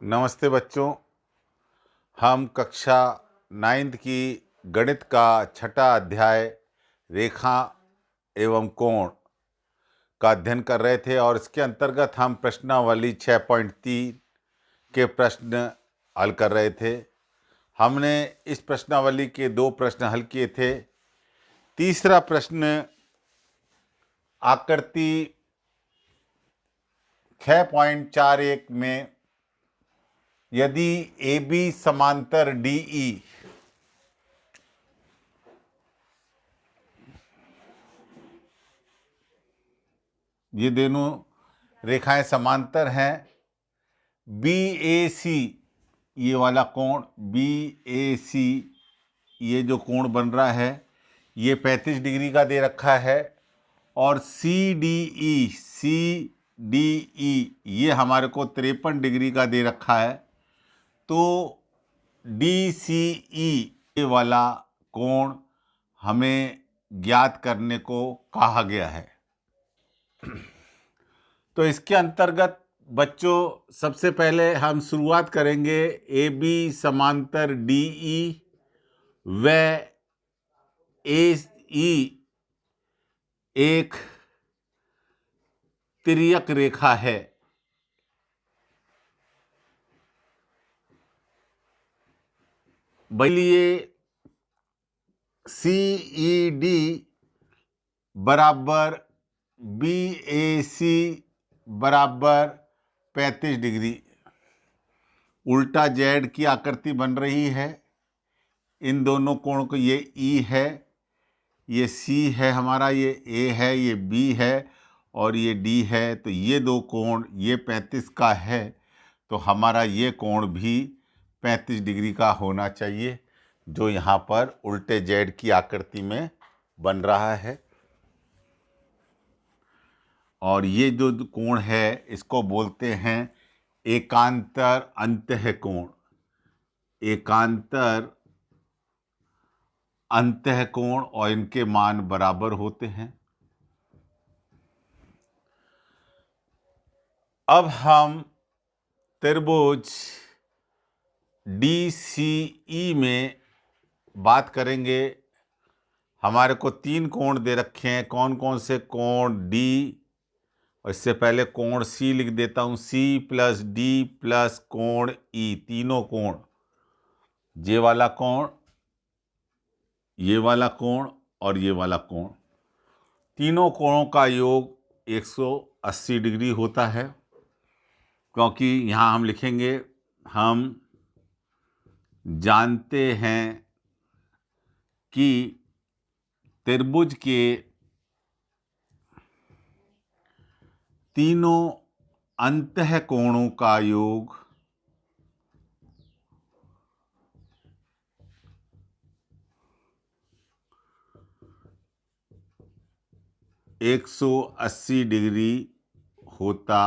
नमस्ते बच्चों। हम कक्षा 9th की गणित का छठा अध्याय रेखा एवं कोण का अध्ययन कर रहे थे और इसके अंतर्गत हम प्रश्नावली 6.3 के प्रश्न हल कर रहे थे। हमने इस प्रश्नावली के 2 प्रश्न हल किए थे। तीसरा प्रश्न आकृति 6.41 में यदि ए बी समांतर डी ई ये दोनों रेखाएं समांतर हैं, बी ए सी ये वाला कोण बी ए सी ये जो कोण बन रहा है ये 35 डिग्री का दे रखा है और सी डी ई ये हमारे को 53 डिग्री का दे रखा है। तो डी सी ई ये वाला कोण हमें ज्ञात करने को कहा गया है। तो इसके अंतर्गत बच्चों सबसे पहले हम शुरुआत करेंगे ए बी समांतर डी ई व ए ई एक तिर्यक रेखा है। बलिए सी ई डी बराबर बी ए सी बराबर 35 डिग्री। उल्टा जेड की आकृति बन रही है। इन दोनों कोण को ये ई है, ये सी है हमारा, ये ए है, ये बी है और ये डी है। तो ये दो कोण ये 35 का है तो हमारा ये कोण भी 35 डिग्री का होना चाहिए जो यहाँ पर उल्टे जेड की आकृति में बन रहा है। और ये जो कोण है इसको बोलते हैं एकांतर अंतःकोण। एकांतर अंतःकोण और इनके मान बराबर होते हैं। अब हम त्रिभुज DCE में बात करेंगे। हमारे को 3 कोण दे रखे हैं। कौन कौन से कोण? डी, और इससे पहले कोण C लिख देता हूँ, C प्लस डी प्लस कोण E, तीनों कोण, ये वाला कोण, ये वाला कोण और ये वाला कोण, तीनों कोणों का योग 180 डिग्री होता है। क्योंकि यहाँ हम लिखेंगे, हम जानते हैं कि त्रिभुज के तीनों अंतःकोणों का योग 180 डिग्री होता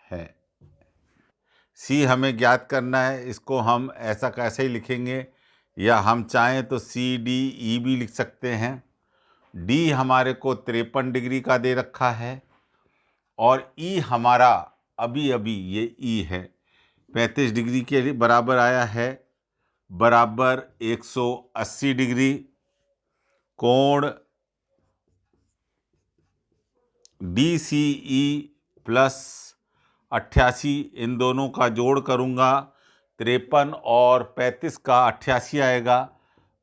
है। सी हमें ज्ञात करना है। इसको हम ऐसा कैसे ही लिखेंगे, या हम चाहें तो सी डी ई भी लिख सकते हैं। डी हमारे को 53 डिग्री का दे रखा है और ई हमारा अभी अभी ये ई है 35 डिग्री के बराबर आया है, बराबर 180 डिग्री। कोण DCE प्लस 88, इन दोनों का जोड़ करूँगा 53 और 35 का 88 आएगा,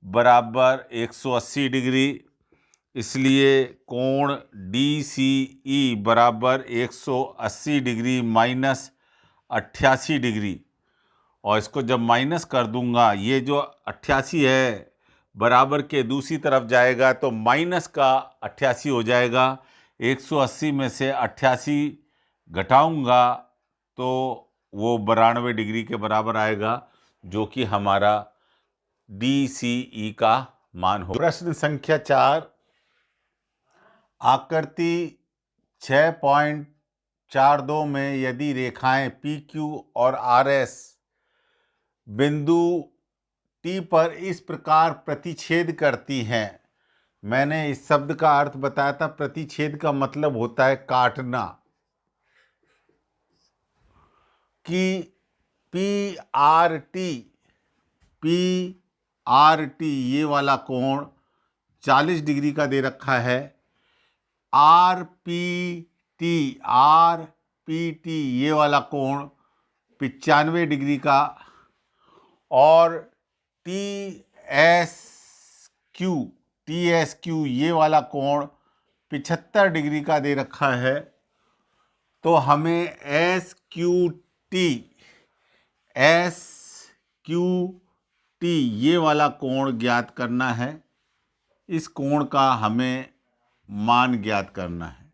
बराबर 180 डिग्री। इसलिए कोण DCE बराबर 180 डिग्री माइनस 88 डिग्री। और इसको जब माइनस कर दूंगा, ये जो 88 है बराबर के दूसरी तरफ जाएगा तो माइनस का 88 हो जाएगा। 180 में से 88 घटाऊंगा तो वो 92 डिग्री के बराबर आएगा, जो कि हमारा DCE का मान हो। प्रश्न संख्या 4, आकृति 6.42 में यदि रेखाएं PQ और RS बिंदु T पर इस प्रकार प्रतिच्छेद करती हैं। मैंने इस शब्द का अर्थ बताया था। प्रतिच्छेद का मतलब होता है काटना, कि पी ये वाला कोण 40 डिग्री का दे रखा है। आर पी टी ये वाला कोण 95 डिग्री का, और टी एस क्यू ये वाला कोण 75 डिग्री का दे रखा है। तो हमें एस क्यू टी ये वाला कोण ज्ञात करना है। इस कोण का हमें मान ज्ञात करना है।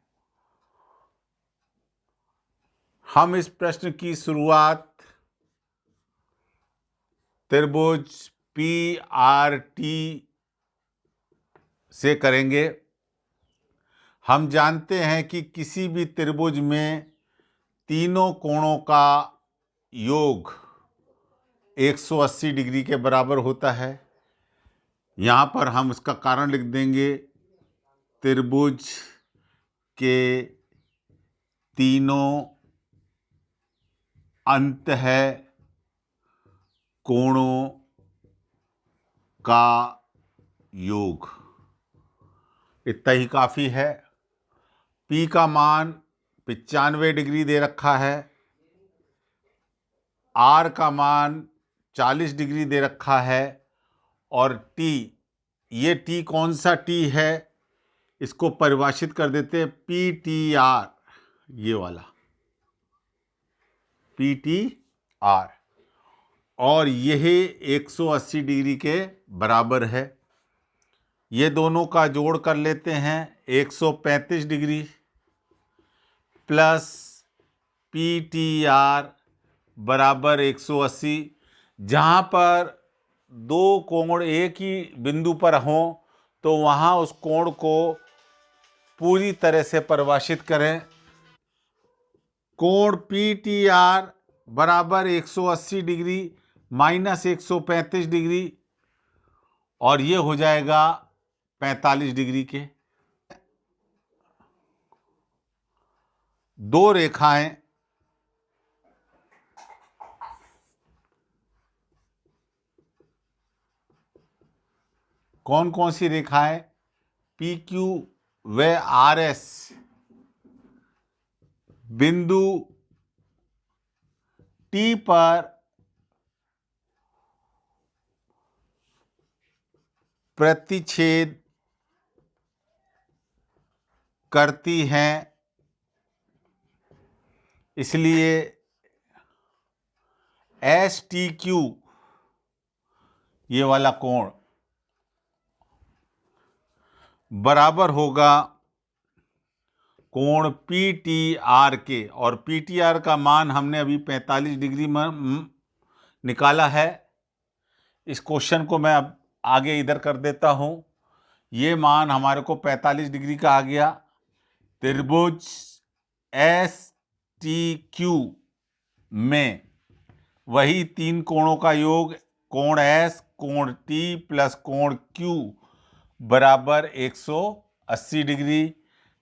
हम इस प्रश्न की शुरुआत त्रिभुज PRT से करेंगे। हम जानते हैं कि किसी भी त्रिभुज में तीनों कोणों का योग 180 डिग्री के बराबर होता है। यहाँ पर हम उसका कारण लिख देंगे, त्रिभुज के तीनों अंतः कोणों का योग। इतना ही काफ़ी है। P का मान 95 डिग्री दे रखा है, R का मान 40 डिग्री दे रखा है, और T, ये T कौन सा T है, इसको परिभाषित कर देते हैं PTR, ये वाला PTR, और यह 180 डिग्री के बराबर है। ये दोनों का जोड़ कर लेते हैं, 135 डिग्री प्लस PTR बराबर 180। जहाँ पर दो कोण एक ही बिंदु पर हों तो वहाँ उस कोण को पूरी तरह से परिभाषित करें। कोण PTR बराबर 180 डिग्री माइनस 135 डिग्री, और ये हो जाएगा 45 डिग्री के। दो रेखाएं कौन कौन सी रेखाएं? PQ व RS बिंदु T पर प्रतिच्छेद करती हैं, इसलिए STQ ये वाला कोण बराबर होगा कोण PTR के, और PTR का मान हमने अभी 45 डिग्री में निकाला है। इस क्वेश्चन को मैं अब आगे इधर कर देता हूं। ये मान हमारे को 45 डिग्री का आ गया। त्रिभुज STQ में वही तीन कोणों का योग, कोण S, कोण T प्लस कोण Q बराबर 180 डिग्री।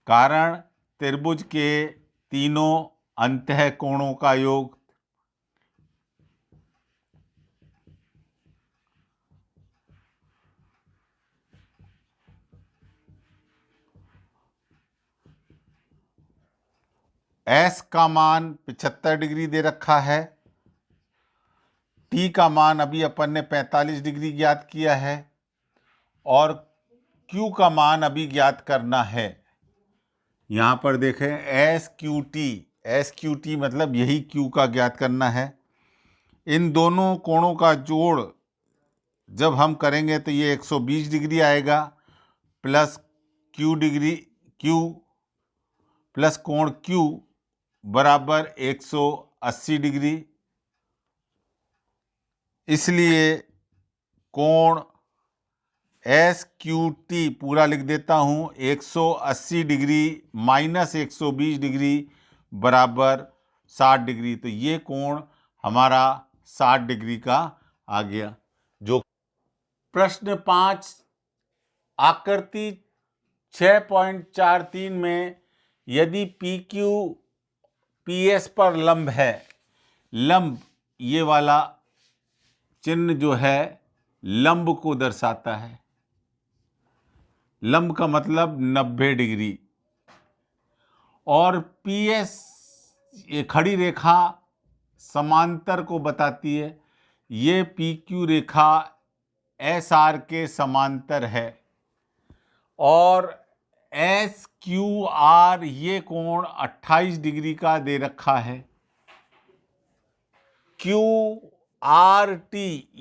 कारण त्रिभुज के तीनों अंतः कोणों का योग। S का मान 75 डिग्री दे रखा है, T का मान अभी अपन ने 45 डिग्री ज्ञात किया है, और Q का मान अभी ज्ञात करना है। यहाँ पर देखें SQT मतलब यही Q का ज्ञात करना है। इन दोनों कोणों का जोड़ जब हम करेंगे तो ये 120 डिग्री आएगा, प्लस Q प्लस कोण Q बराबर 180 डिग्री। इसलिए कोण SQT पूरा लिख देता हूँ, 180 डिग्री माइनस 120 डिग्री बराबर 60 डिग्री। तो ये कोण हमारा 60 डिग्री का आ गया। जो प्रश्न 5 आकृति 6.43 में यदि PQ PS पर लंब है, लंब ये वाला चिन्ह जो है लंब को दर्शाता है। लंब का मतलब 90 डिग्री। और PS ये खड़ी रेखा समांतर को बताती है। ये PQ रेखा SR के समांतर है। और SQR ये कोण 28 डिग्री का दे रखा है। QRT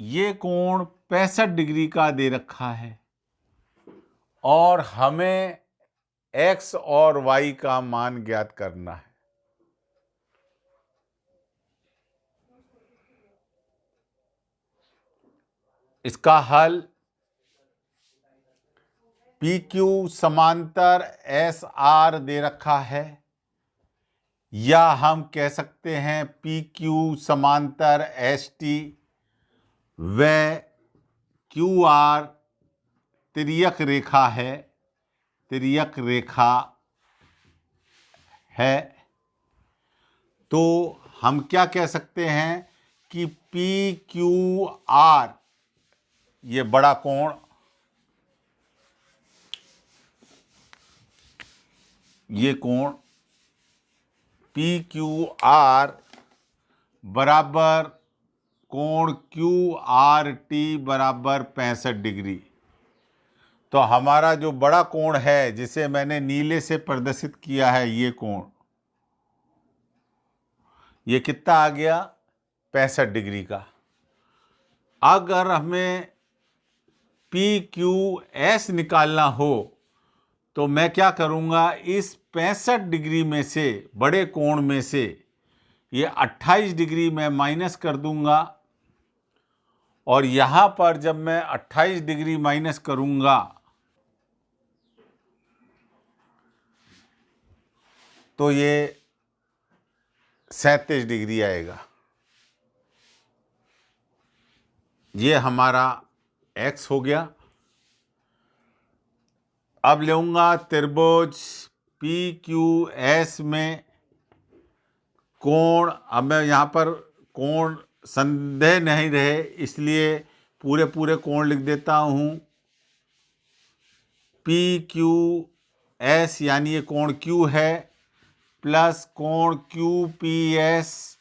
ये कोण 65 डिग्री का दे रखा है। और हमें X और Y का मान ज्ञात करना है। इसका हल PQ समांतर SR दे रखा है, या हम कह सकते हैं PQ समांतर ST व QR तिर्यक रेखा है, तिर्यक रेखा है। तो हम क्या कह सकते हैं कि PQR ये बड़ा कोण, ये कोण PQR बराबर कोण QRT बराबर 65 डिग्री। तो हमारा जो बड़ा कोण है जिसे मैंने नीले से प्रदर्शित किया है, ये कोण, ये कितना आ गया? 65 डिग्री का। अगर हमें PQS निकालना हो तो मैं क्या करूंगा, इस 65 डिग्री में से, बड़े कोण में से ये 28 डिग्री मैं माइनस कर दूंगा। और यहां पर जब मैं 28 डिग्री माइनस करूंगा तो ये 37 डिग्री आएगा। ये हमारा X हो गया। अब लूंगा त्रिभुज PQS में कोण। अब मैं यहाँ पर कोण संदेह नहीं रहे इसलिए पूरे पूरे कोण लिख देता हूँ। PQS यानी ये कोण Q है, प्लस कोण QPS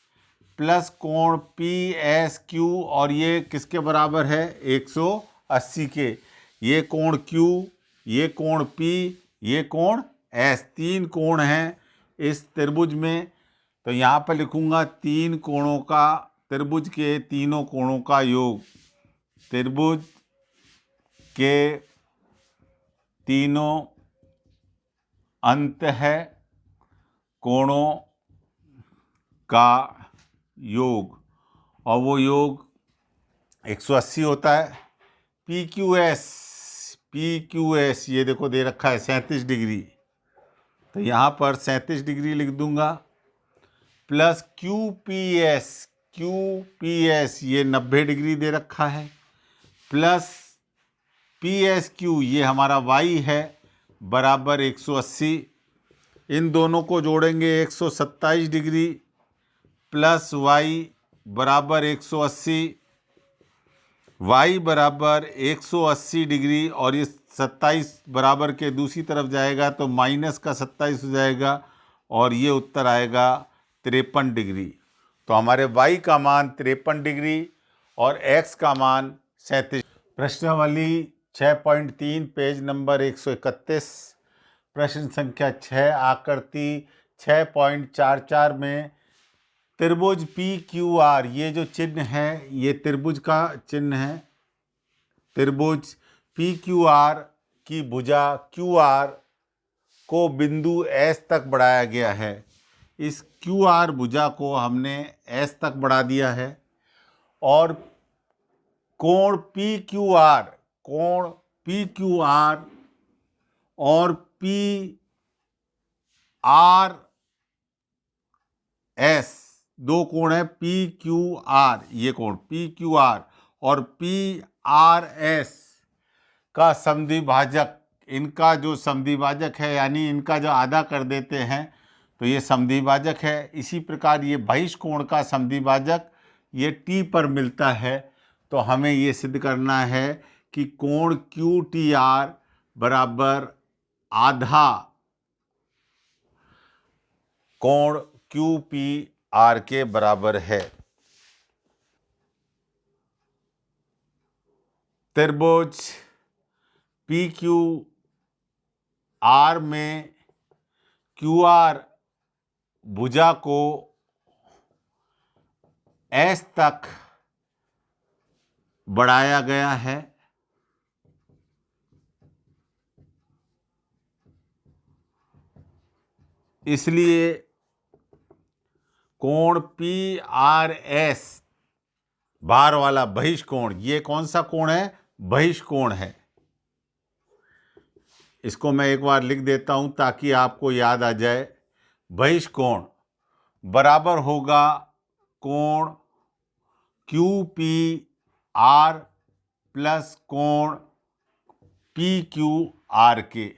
प्लस कोण PSQ, और ये किसके बराबर है? 180 के। ये कोण Q, ये कोण P, ये कोण S, तीन कोण हैं इस त्रिभुज में। तो यहाँ पर लिखूंगा तीन कोणों का, त्रिभुज के तीनों कोणों का योग। त्रिभुज के तीनों अंत है कोणों का योग, और वो योग 180 होता है। PQS ये देखो दे रखा है 37 डिग्री, तो यहाँ पर 37 डिग्री लिख दूंगा। प्लस QPS ये 90 डिग्री दे रखा है, प्लस PSQ ये हमारा Y है बराबर 180। इन दोनों को जोड़ेंगे 127 डिग्री प्लस Y बराबर 180, Y बराबर 180 डिग्री, और ये 27 बराबर के दूसरी तरफ जाएगा तो माइनस का 27 हो जाएगा, और ये उत्तर आएगा 53 डिग्री। तो हमारे Y का मान 53 डिग्री और X का मान 37। प्रश्नावली 6.3 पेज नंबर 131, प्रश्न संख्या 6, आकृति 6.44 में त्रिभुज PQR, ये जो चिन्ह है ये त्रिभुज का चिन्ह है। त्रिभुज PQR की भुजा QR को बिंदु S तक बढ़ाया गया है। इस QR भुजा को हमने S तक बढ़ा दिया है, और कोण PQR और PRS दो कोण है। PQR ये कोण PQR और PRS का समद्विभाजक, इनका जो समद्विभाजक है, यानी इनका जो आधा कर देते हैं तो ये समद्विभाजक है। इसी प्रकार ये बहिष्ठ कोण का समद्विभाजक ये टी पर मिलता है। तो हमें ये सिद्ध करना है कि कोण क्यू टी आर बराबर आधा कोण क्यू पी आर के बराबर है। त्रिभुज पी क्यू आर में क्यू आर भुजा को एस तक बढ़ाया गया है। इसलिए कोण पी आर एस बाहर वाला बहिष्कोण, ये कौन सा कोण है? बहिष्कोण है। इसको मैं एक बार लिख देता हूं ताकि आपको याद आ जाए। बहिष्कोण बराबर होगा कोण क्यू पी आर प्लस कोण पी क्यू आर के।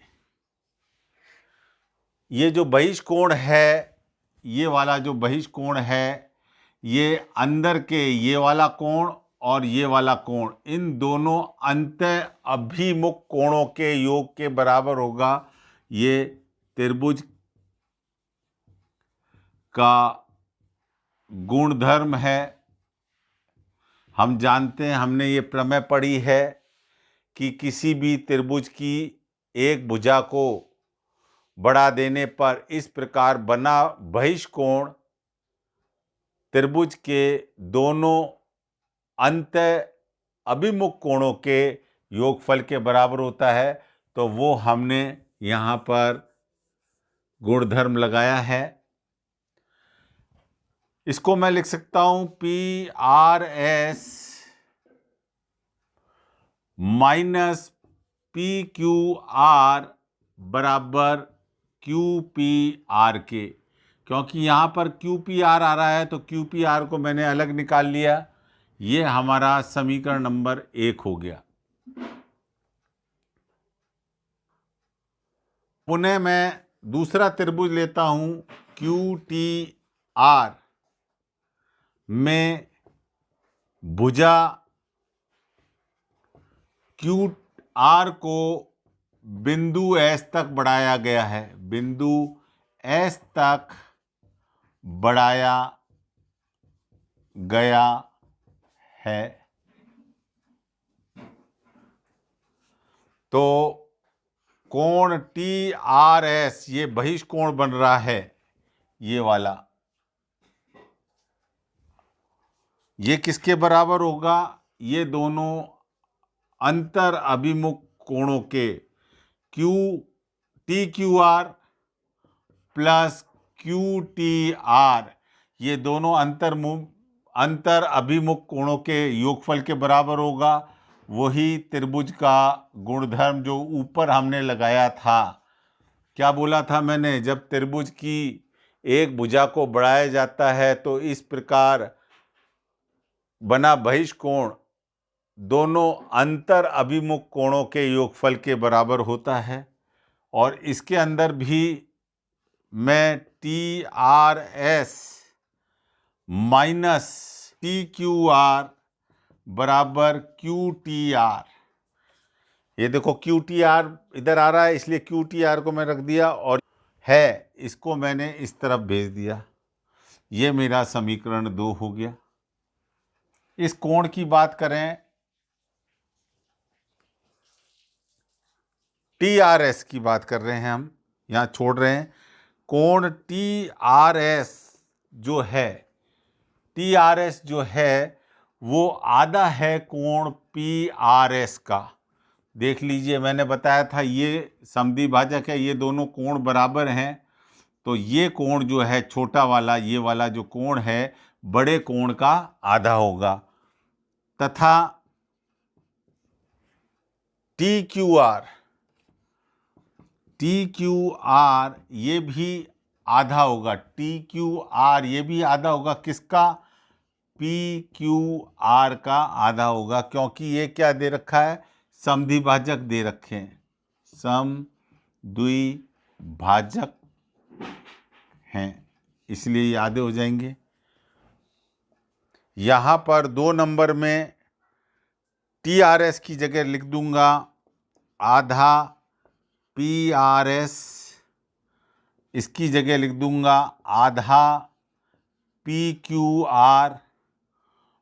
ये जो बहिष्कोण है, ये वाला जो बहिष्कोण है, ये अंदर के ये वाला कोण और ये वाला कोण, इन दोनों अंत अभिमुख कोणों के योग के बराबर होगा। ये त्रिभुज का गुणधर्म है। हम जानते हैं, हमने ये प्रमेय पढ़ी है कि किसी भी त्रिभुज की एक भुजा को बढ़ा देने पर इस प्रकार बना बहिष्कोण त्रिभुज के दोनों अंत अभिमुख कोणों के योगफल के बराबर होता है। तो वो हमने यहाँ पर गुणधर्म लगाया है। इसको मैं लिख सकता हूं P R S minus P Q R बराबर क्यू पी आर के। क्योंकि यहाँ पर क्यू पी आर आ रहा है तो क्यू पी आर को मैंने अलग निकाल लिया। ये हमारा समीकरण नंबर 1 हो गया। पुनः मैं दूसरा त्रिभुज लेता हूं क्यू टी आर में भुजा क्यू आर को बिंदु एस तक बढ़ाया गया है। बिंदु एस तक बढ़ाया गया है। तो कोण टी आर एस ये बहिष्कोण बन रहा है, ये वाला। ये किसके बराबर होगा? ये दोनों अंतर अभिमुख कोणों के Q T Q R plus Q T R, ये दोनों अंतर अभिमुख कोणों के योगफल के बराबर होगा। वही त्रिभुज का गुणधर्म जो ऊपर हमने लगाया था। क्या बोला था मैंने? जब त्रिभुज की एक भुजा को बढ़ाया जाता है तो इस प्रकार बना बहिष्कोण दोनों अंतर अभिमुख कोणों के योगफल के बराबर होता है। और इसके अंदर भी मैं T R S minus T Q R बराबर क्यू टी आर, ये देखो क्यू टी आर इधर आ रहा है इसलिए क्यू टी आर को मैं रख दिया और है इसको मैंने इस तरफ भेज दिया। ये मेरा समीकरण 2 हो गया। इस कोण की बात करें, टी आर एस की बात कर रहे हैं हम, यहाँ छोड़ रहे हैं। कोण टी आर एस जो है, टी आर एस जो है वो आधा है कोण पी आर एस का। देख लीजिए, मैंने बताया था ये समद्विभाजक है, ये दोनों कोण बराबर हैं। तो ये कोण जो है छोटा वाला, ये वाला जो कोण है बड़े कोण का आधा होगा। तथा टी क्यू आर ये भी आधा होगा। टी क्यू आर ये भी आधा होगा। किसका? पी क्यू आर का आधा होगा। क्योंकि ये क्या दे रखा है? समद्विभाजक दे रखे हैं, समद्विभाजक हैं, इसलिए ये आधे हो जाएंगे। यहाँ पर 2 नंबर में TRS की जगह लिख दूंगा आधा PRS, इसकी जगह लिख दूंगा आधा PQR,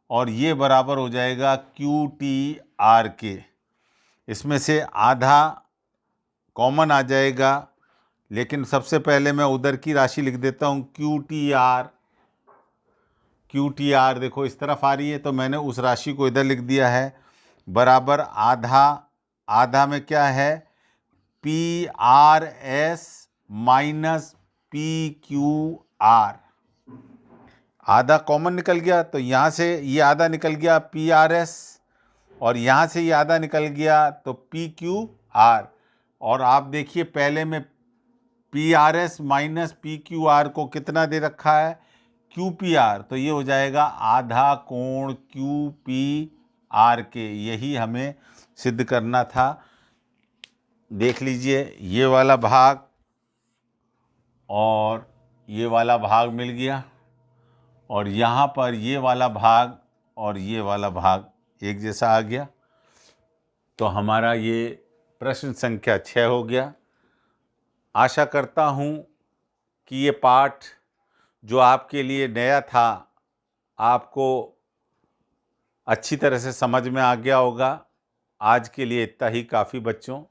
और ये बराबर हो जाएगा QTR के। इसमें से आधा कॉमन आ जाएगा, लेकिन सबसे पहले मैं उधर की राशि लिख देता हूँ QTR देखो इस तरफ आ रही है, तो मैंने उस राशि को इधर लिख दिया है, बराबर आधा में क्या है PRS माइनस PQR। आधा कॉमन निकल गया, तो यहाँ से ये आधा निकल गया PRS, और यहाँ से ये आधा निकल गया तो PQR। और आप देखिए पहले में PRS माइनस PQR को कितना दे रखा है QPR, तो ये हो जाएगा आधा कोण QPR के। यही हमें सिद्ध करना था। देख लीजिए ये वाला भाग और ये वाला भाग मिल गया, और यहाँ पर ये वाला भाग और ये वाला भाग एक जैसा आ गया। तो हमारा ये प्रश्न संख्या 6 हो गया। आशा करता हूँ कि ये पाठ जो आपके लिए नया था आपको अच्छी तरह से समझ में आ गया होगा। आज के लिए इतना ही काफ़ी बच्चों।